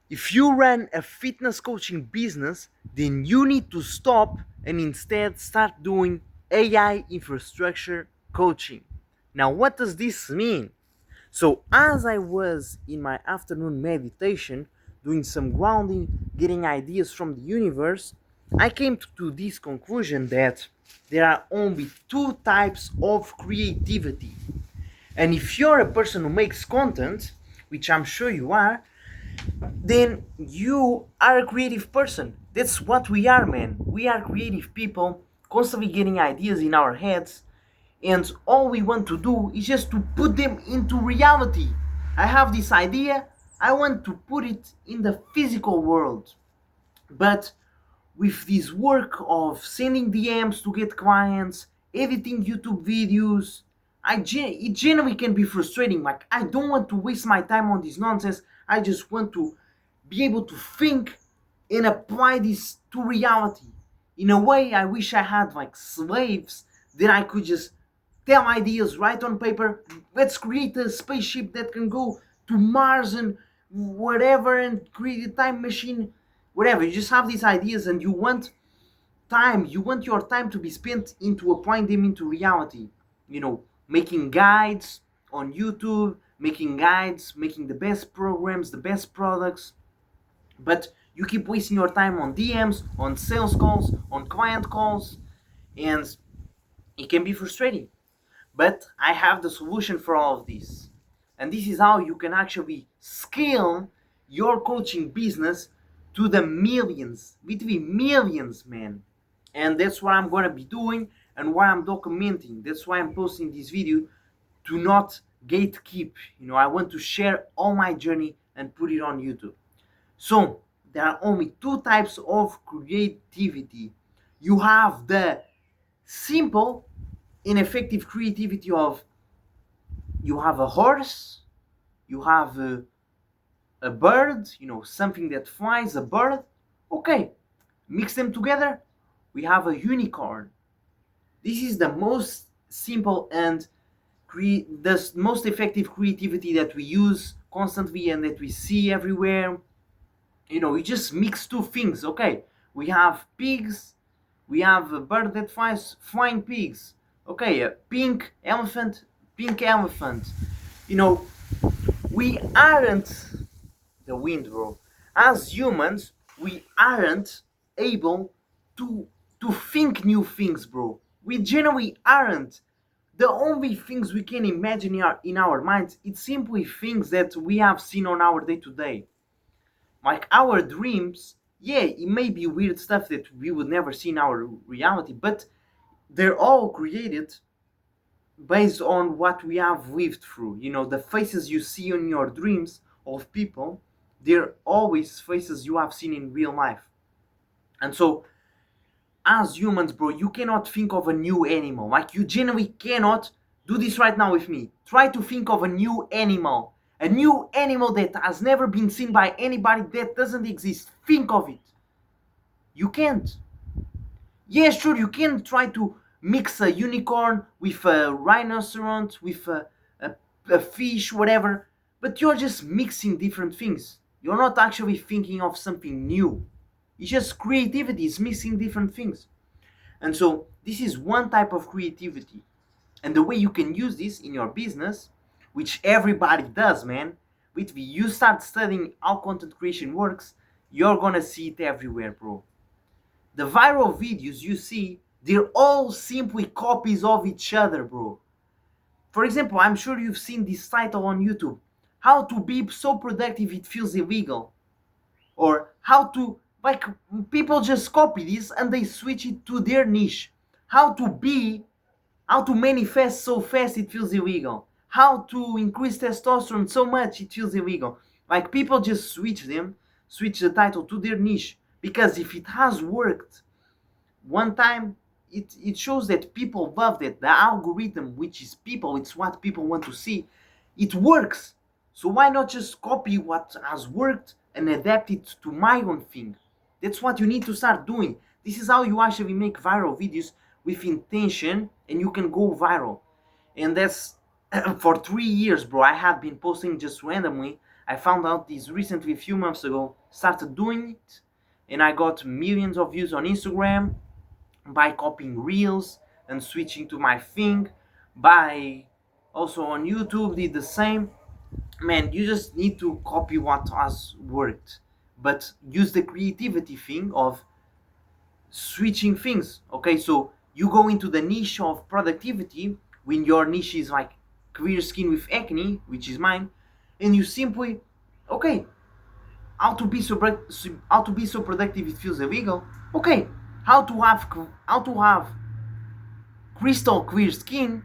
If you run a fitness coaching business, then you need to stop and instead start doing AI infrastructure coaching. Now, what does this mean? So, as I was in my afternoon meditation, doing some grounding, getting ideas from the universe, I came to this conclusion that there are only two types of creativity. And if you're a person who makes content, which I'm sure you are, then you are a creative person. That's what we are, man. We are creative people, constantly getting ideas in our heads, and all we want to do is just to put them into reality. I have this idea, I want to put it in the physical world. But with this work of sending DMs to get clients, editing YouTube videos, it generally can be frustrating. Like, I don't want to waste my time on this nonsense. I just want to be able to think and apply this to reality. In a way, I wish I had like slaves that I could just tell ideas, write on paper. Let's create a spaceship that can go to Mars and whatever, and create a time machine, whatever. You just have these ideas and you want time. You want your time to be spent into applying them into reality. You know, making guides on YouTube, making guides, making the best programs, the best products. But you keep wasting your time on DMs, on sales calls, on client calls, and it can be frustrating. But I have the solution for all of this. And this is how you can actually scale your coaching business to the millions, literally millions, man. And that's what I'm gonna be doing and what I'm documenting. That's why I'm posting this video, to not gatekeep. You know, I want to share all my journey and put it on YouTube. So there are only two types of creativity. You have the simple, ineffective creativity of, you have a horse, you have a bird, you know, something that flies, a bird. Okay, mix them together, we have a unicorn. This is the most simple and the most effective creativity that we use constantly and that we see everywhere. You know, you just mix two things. Okay, we have pigs, we have a bird that flies, flying pigs. Okay, a pink elephant. You know, we aren't the wind, bro. As humans, we aren't able to think new things, bro. We generally aren't. The only things we can imagine in our minds, it's simply things that we have seen on our day to day. Like our dreams, yeah, it may be weird stuff that we would never see in our reality, but they're all created based on what we have lived through. You know, the faces you see in your dreams of people, they're always faces you have seen in real life. And so, as humans, bro, you cannot think of a new animal. Like, you genuinely cannot. Do this right now with me. Try to think of a new animal. A new animal that has never been seen by anybody, that doesn't exist. Think of it. You can't. Yeah, sure, you can try to mix a unicorn with a rhinoceros, with a fish, whatever, but you're just mixing different things. You're not actually thinking of something new. It's just creativity is mixing different things. And so, this is one type of creativity. And the way you can use this in your business, which everybody does, man, with you start studying how content creation works, you're gonna see it everywhere, bro. The viral videos you see, they're all simply copies of each other, bro. For example, I'm sure you've seen this title on YouTube: how to be so productive it feels illegal. Or how to, like, people just copy this and they switch it to their niche. How to be, how to manifest so fast it feels illegal. How to increase testosterone so much it feels illegal. Like, people just switch the title to their niche. Because if it has worked one time, it shows that people love it. The algorithm, which is people, it's what people want to see, it works. So why not just copy what has worked and adapt it to my own thing? That's what you need to start doing. This is how you actually make viral videos with intention, and you can go viral. And that's for 3 years, bro. I have been posting just randomly. I found out this recently, a few months ago, started doing it, and I got millions of views on Instagram by copying reels and switching to my thing. By also on YouTube did the same. Man, you just need to copy what has worked, but use the creativity thing of switching things. Okay, so you go into the niche of productivity when your niche is like clear skin with acne, which is mine, and you simply, okay, how to be so productive it feels illegal. Okay, how to have crystal clear skin,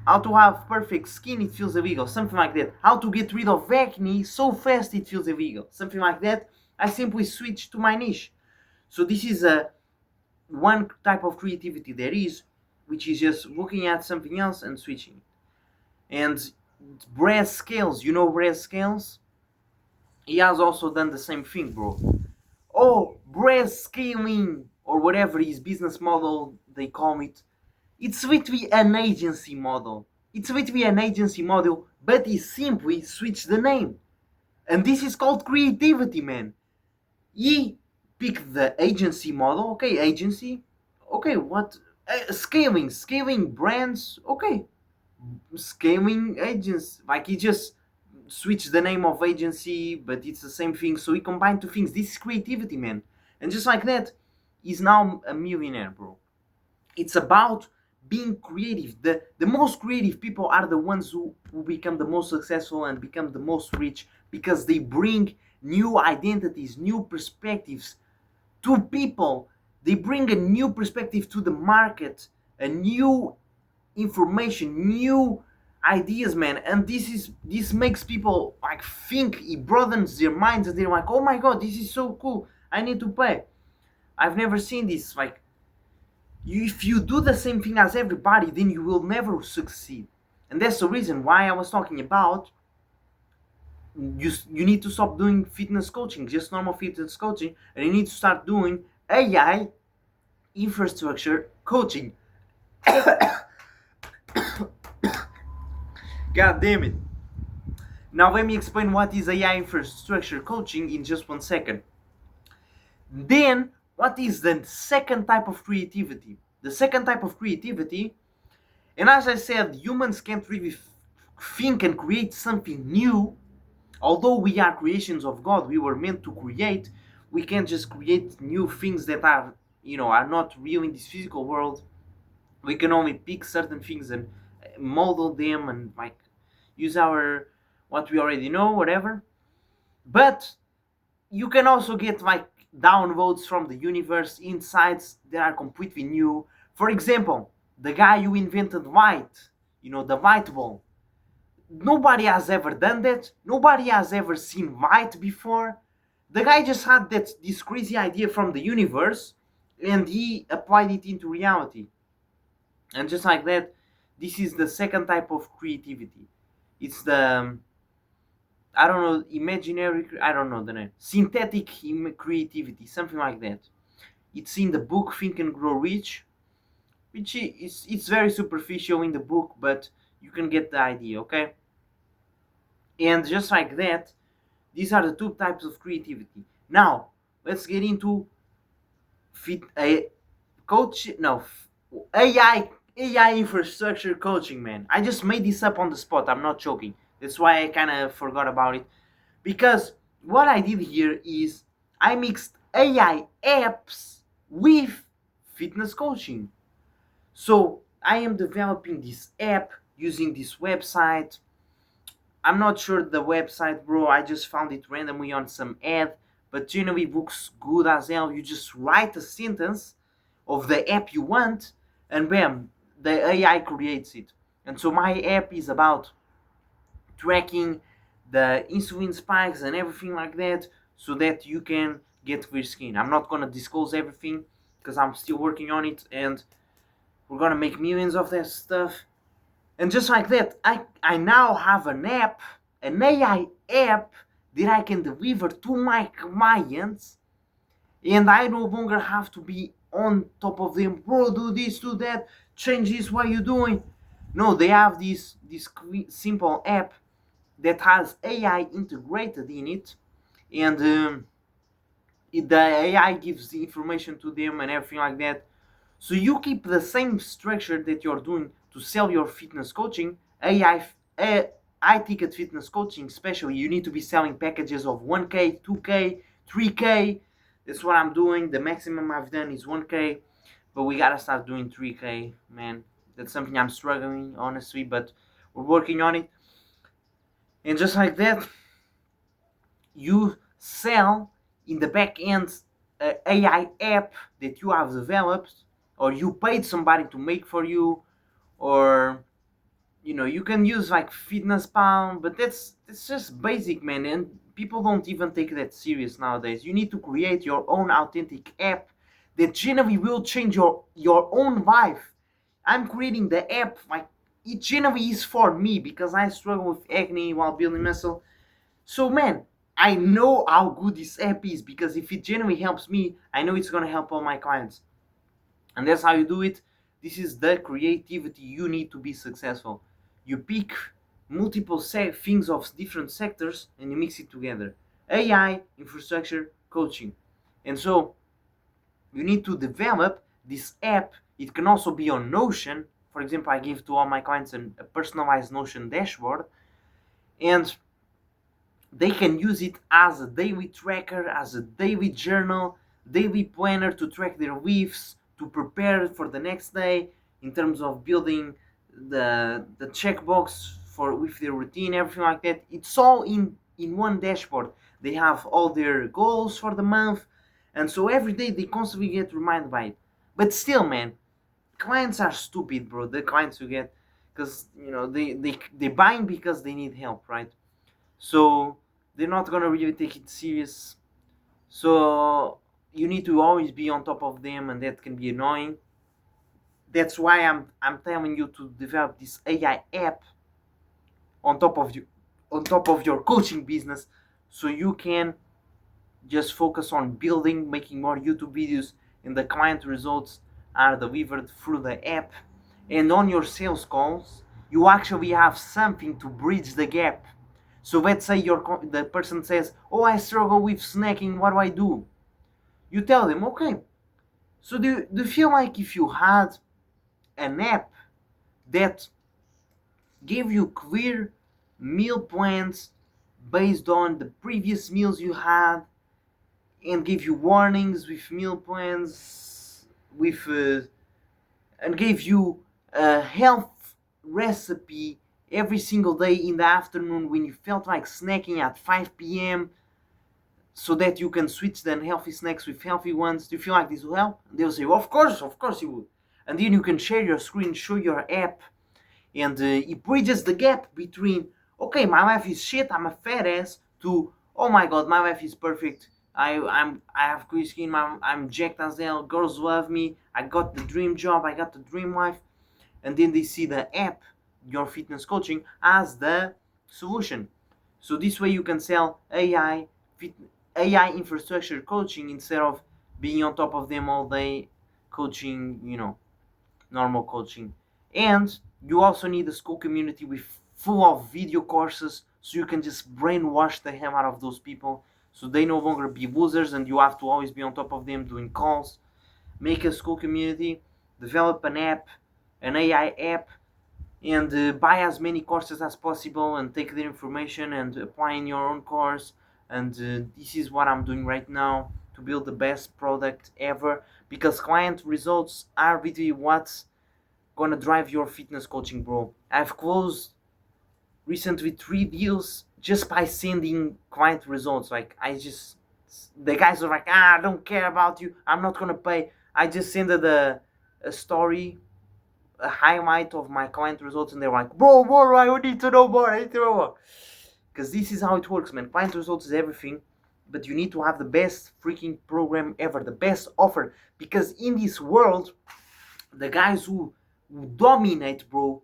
how to have perfect skin it feels illegal, something like that. How to get rid of acne so fast it feels illegal, something like that. I simply switch to my niche. So this is a one type of creativity there is, which is just looking at something else and switching. And Brad Scales, you know Brad Scales? He has also done the same thing, bro. Oh, Brad Scaling, or whatever his business model they call it, it's literally an agency model. It's literally an agency model, but he simply switched the name. And this is called creativity, man. He picked the agency model. Okay, agency. Okay, what? Scaling brands. Okay, scaling agents. Like he just switched the name of agency, but it's the same thing. So he combined two things. This is creativity, man. And just like that, he's now a millionaire, bro. It's about being creative. The most creative people are the ones who become the most successful and become the most rich because they bring new identities, new perspectives to people. They bring a new perspective to the market, a new information, new ideas, man. And this makes people like think. It broadens their minds, and they're like, oh my god, this is so cool. I need to play. I've never seen this. Like, if you do the same thing as everybody, then you will never succeed. And that's the reason why I was talking about you need to stop doing fitness coaching, just normal fitness coaching, and you need to start doing AI infrastructure coaching. God damn it. Now let me explain what is AI infrastructure coaching in just 1 second. Then, what is the second type of creativity? The second type of creativity, and as I said, humans can't really think and create something new. Although we are creations of God, we were meant to create. We can't just create new things that are, are not real in this physical world. We can only pick certain things and model them and like use our what we already know, whatever. But you can also get like downloads from the universe, insights that are completely new. For example, the guy who invented light, the light bulb. Nobody has ever done that. Nobody has ever seen light before. The guy just had this crazy idea from the universe and he applied it into reality. And just like that, this is the second type of creativity. It's the I don't know, imaginary, I don't know the name. Synthetic creativity, something like that. It's in the book Think and Grow Rich, which it's very superficial in the book, but you can get the idea, okay? And just like that, these are the two types of creativity. Now, let's get into fit a coach. No, AI infrastructure coaching, man. I just made this up on the spot. I'm not joking. That's why I kind of forgot about it. Because what I did here is I mixed AI apps with fitness coaching. So I am developing this app using this website. I'm not sure the website, bro. I just found it randomly on some ad, but generally looks good as hell. You just write a sentence of the app you want, and bam, the AI creates it. And so my app is about tracking the insulin spikes and everything like that so that you can get clear skin. I'm not gonna disclose everything because I'm still working on it and we're gonna make millions of that stuff. And just like that, I now have an app, an AI app that I can deliver to my clients, and I no longer have to be on top of them. Bro, do this, do that, change this, what you doing? No, they have this simple app that has AI integrated in it, and the AI gives the information to them and everything like that. So you keep the same structure that you're doing to sell your fitness coaching. High ticket fitness coaching, especially, you need to be selling packages of 1K, 2K, 3K. That's what I'm doing. The maximum I've done is 1K, but we gotta start doing 3K, man. That's something I'm struggling, honestly, but we're working on it. And just like that, you sell in the back end AI app that you have developed, or you paid somebody to make for you, or you can use like Fitness Pal, but that's just basic, man, and people don't even take that serious nowadays. You need to create your own authentic app that genuinely will change your own life. I'm creating the app like it genuinely is for me because I struggle with acne while building muscle. So man, I know how good this app is because if it genuinely helps me, I know it's gonna help all my clients. And that's how you do it. This is the creativity you need to be successful. You pick multiple things of different sectors and you mix it together. AI, infrastructure, coaching. And so you need to develop this app. It can also be on Notion. For example, I give to all my clients a personalized Notion dashboard, and they can use it as a daily tracker, as a daily journal, daily planner to track their weeks, to prepare for the next day in terms of building the checkbox for with their routine, everything like that. It's all in one dashboard. They have all their goals for the month, and so every day they constantly get reminded by it. But still, man, clients are stupid, bro. The clients you get, because they buying because they need help, right? So they're not gonna really take it serious. So you need to always be on top of them, and that can be annoying. That's why I'm telling you to develop this AI app on top of your coaching business, so you can just focus on building, making more YouTube videos, and the client results are delivered through the app. And on your sales calls, you actually have something to bridge the gap. So let's say the person says, "Oh, I struggle with snacking. What do I do?" You tell them, "Okay. So do you feel like if you had an app that gave you clear meal plans based on the previous meals you had, and give you warnings with meal plans, with and gave you a health recipe every single day in the afternoon when you felt like snacking at 5 p.m., so that you can switch the unhealthy snacks with healthy ones? Do you feel like this will help?" They'll say, "Of course it would." And then you can share your screen, show your app, and it bridges the gap between, "Okay, my life is shit, I'm a fat ass," to, "Oh my god, my life is perfect. I have clear skin, I'm jacked as hell, girls love me, I got the dream job, I got the dream life." And then they see the app, your fitness coaching, as the solution. So this way you can sell AI infrastructure coaching instead of being on top of them all day coaching, normal coaching. And you also need a school community with full of video courses, so you can just brainwash the hell out of those people, so they no longer be losers and you have to always be on top of them doing calls. Make a school community, develop an app, an AI app, and buy as many courses as possible and take their information and apply in your own course. And this is what I'm doing right now to build the best product ever, because client results are really what's gonna drive your fitness coaching, bro. I've closed recently 3 deals just by sending client results. Like, the guys are like, "I don't care about you, I'm not gonna pay." I just sent a story, a highlight of my client results, and they're like, "Bro, more, I need to know more, I need to know more." Because this is how it works, man. Client results is everything, but you need to have the best freaking program ever, the best offer. Because in this world, the guys who dominate, bro,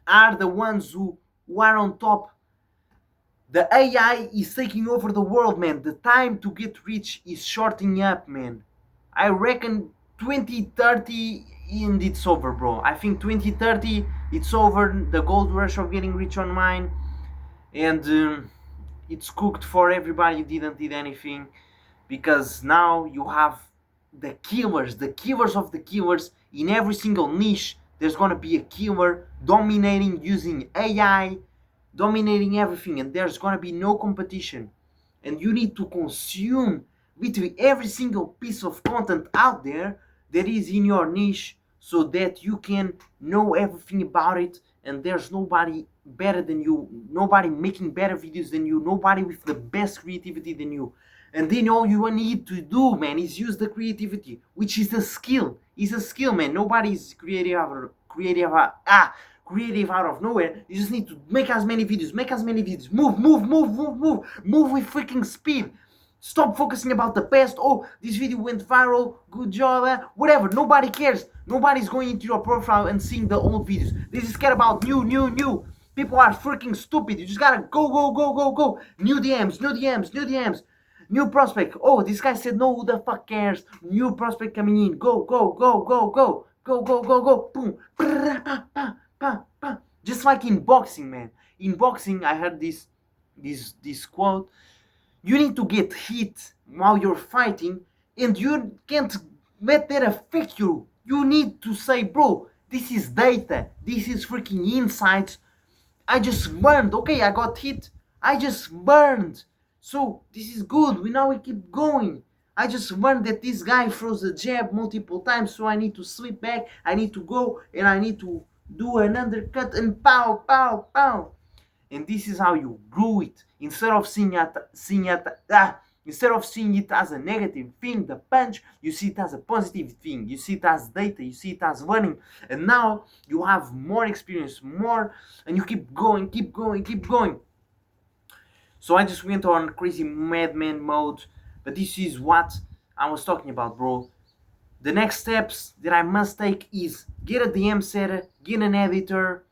are the ones who are on top. The AI is taking over the world, man. The time to get rich is shortening up, man. I reckon 2030 and it's over, bro. I think 2030 it's over. The gold rush of getting rich online. and it's cooked for everybody. You didn't eat anything, because now you have the killers of the killers in every single niche. There's gonna be a killer dominating, using AI, dominating everything, and there's gonna be no competition. And you need to consume literally every single piece of content out there that is in your niche, so that you can know everything about it, and there's nobody better than you, nobody making better videos than you, nobody with the best creativity than you. And then all you need to do, man, is use the creativity, which is a skill. It's a skill, man. Nobody's creative out of nowhere. You just need to make as many videos, move with freaking speed. Stop focusing about the past. Oh, this video went viral, good job, whatever. Nobody cares. Nobody's going into your profile and seeing the old videos. They just care about new. People are freaking stupid. You just gotta go. New DMs, new prospect. Oh, this guy said no, who the fuck cares? New prospect coming in. Go. Boom. Just like in boxing, man. In boxing, I heard this quote. You need to get hit while you're fighting, and you can't let that affect you. You need to say, bro, this is data. This is freaking insights. I just burned. Okay, I got hit. I just burned. So this is good. We keep going. I just learned that this guy throws a jab multiple times, so I need to slip back. I need to go, and I need to do an undercut and pow. And this is how you grew it. Instead of seeing it as a negative thing, the punch, you see it as a positive thing. You see it as data. You see it as learning. And now you have more experience, more, and you keep going. So I just went on crazy madman mode, but this is what I was talking about, bro. The next steps that I must take is get a DM setter, get an editor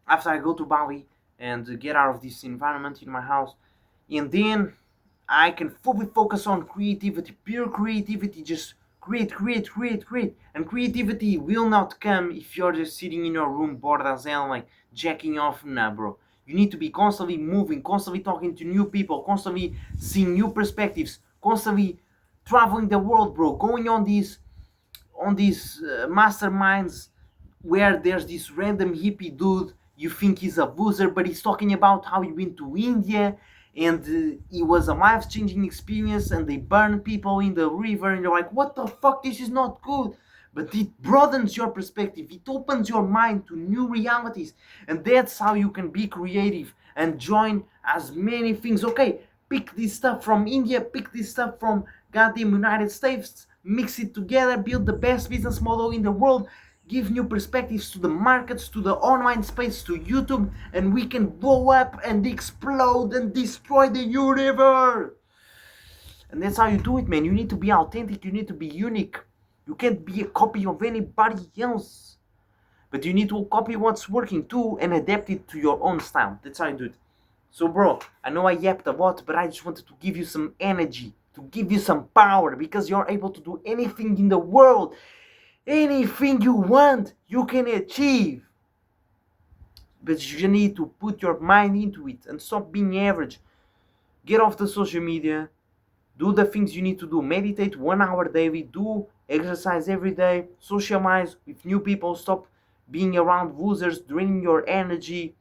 after I go to Bali and get out of this environment in my house, and then I can fully focus on creativity, pure creativity. Just create. And creativity will not come if you're just sitting in your room bored as hell, like jacking off. Nah, bro. You need to be constantly moving, constantly talking to new people, constantly seeing new perspectives, constantly traveling the world, bro. Going on these masterminds where there's this random hippie dude you think he's a loser, but he's talking about how he went to India and it was a life-changing experience, and they burn people in the river, and you're like, what the fuck, this is not good. But it broadens your perspective, it opens your mind to new realities, and that's how you can be creative and join as many things. Okay, pick this stuff from India, pick this stuff from goddamn United States, mix it together, build the best business model in the world, give new perspectives to the markets, to the online space, to YouTube, and we can blow up and explode and destroy the universe. And that's how you do it, man. You need to be authentic, you need to be unique. You can't be a copy of anybody else. But you need to copy what's working too and adapt it to your own style. That's how you do it. So, bro, I know I yapped a lot, but I just wanted to give you some energy, to give you some power, because you're able to do anything in the world. Anything you want, you can achieve. But you need to put your mind into it and stop being average. Get off the social media. Do the things you need to do. Meditate 1 hour daily. Do exercise every day. Socialize with new people. Stop being around losers, draining your energy.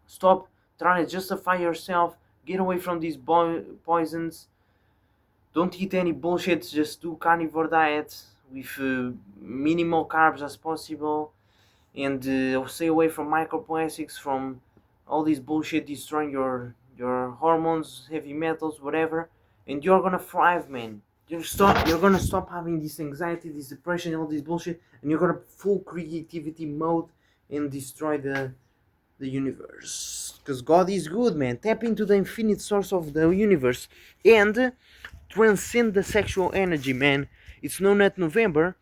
Stop trying to justify yourself. Get away from these poisons. Don't eat any bullshit. Just do carnivore diet with minimal carbs as possible, and stay away from microplastics, from all this bullshit destroying your hormones, heavy metals, whatever, and you're gonna thrive, man. You're gonna stop having this anxiety, this depression, all this bullshit, and you're gonna full creativity mode and destroy the universe. Because God is good, man. Tap into the infinite source of the universe and transcend the sexual energy, man. It's no nut November.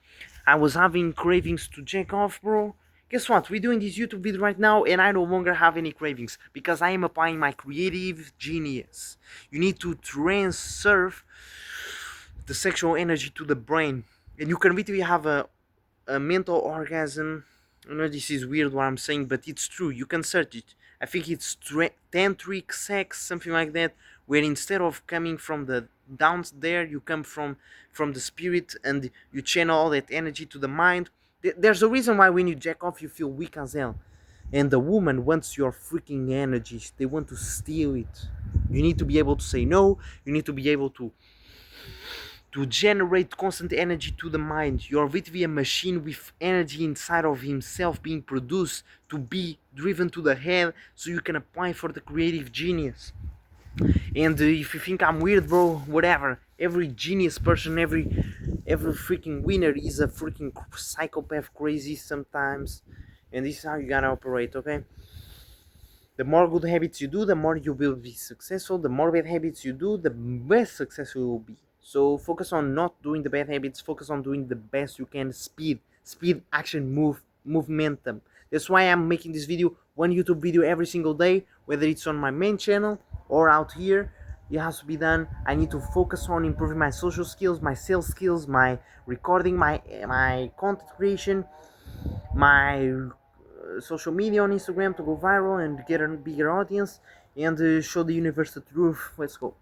I was having cravings to jack off, bro. Guess what? We're doing this YouTube video right now, and I no longer have any cravings because I am applying my creative genius. You need to transfer the sexual energy to the brain, and you can literally have a mental orgasm. I know this is weird what I'm saying, but it's true. You can search it. I think it's tantric sex, something like that, where instead of coming from the down there, you come from the spirit and you channel all that energy to the mind. There's a reason why when you jack off you feel weak as hell, and the woman wants your freaking energy. They want to steal it. You need to be able to say no. You need to be able to generate constant energy to the mind. You're literally a machine with energy inside of himself being produced to be driven to the head so you can apply for the creative genius. And if you think I'm weird, bro, whatever. Every genius person, every freaking winner is a freaking psychopath, crazy sometimes. And this is how you gotta operate, okay? The more good habits you do, the more you will be successful. The more bad habits you do, the less successful you will be. So focus on not doing the bad habits. Focus on doing the best you can. Speed, action, momentum. That's why I'm making this video, one YouTube video every single day, whether it's on my main channel or out here. It has to be done. I need to focus on improving my social skills, my sales skills, my recording, my content creation, my social media on Instagram to go viral and get a bigger audience and show the universe the truth. Let's go.